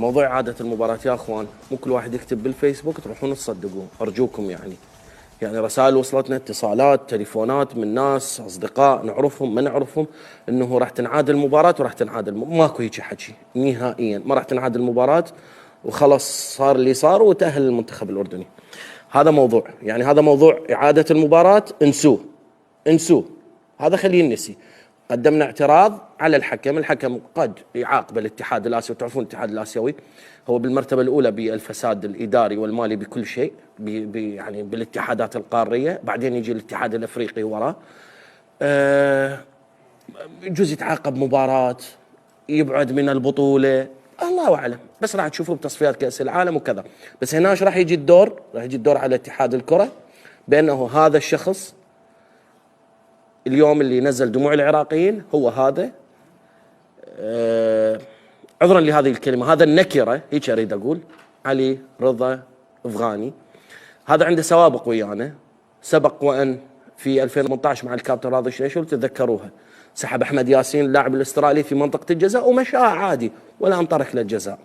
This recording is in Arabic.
موضوع إعادة المباراة يا أخوان، مو كل واحد يكتب بالفيسبوك تروحون تصدقوه، أرجوكم يعني رسائل وصلتنا، اتصالات، تليفونات من ناس أصدقاء نعرفهم ما نعرفهم إنه راح تنعاد المباراة وراح تنعاد ماكو هيك حكي نهائيا، ما راح تنعاد المباراة وخلاص صار اللي صار وتأهل المنتخب الأردني. هذا موضوع، يعني هذا موضوع إعادة المباراة انسوه، هذا خليه ينسي. قدمنا اعتراض على الحكم قد يعاقب الاتحاد الآسيوي، وتعرفون الاتحاد الآسيوي هو بالمرتبة الأولى بالفساد الإداري والمالي بكل شيء، يعني بالاتحادات القارية، بعدين يجي الاتحاد الأفريقي وراه. يجوز يتعاقب مباراة، يبعد من البطولة، الله أعلم، بس راح تشوفوا بتصفيات كأس العالم وكذا. بس هنا راح يجي الدور على اتحاد الكرة، بأنه هذا الشخص اليوم اللي نزل دموع العراقيين هو هذا، عذرا لهذه الكلمة، هذا النكرة هيك أريد أقول، علي رضا أفغاني. هذا عنده سوابق ويانا، سبق وأن في 2018 مع الكابتن راضي شريشل تذكروها، سحب أحمد ياسين اللاعب الأسترالي في منطقة الجزاء ومشاه عادي ولا انطرك له الجزاء.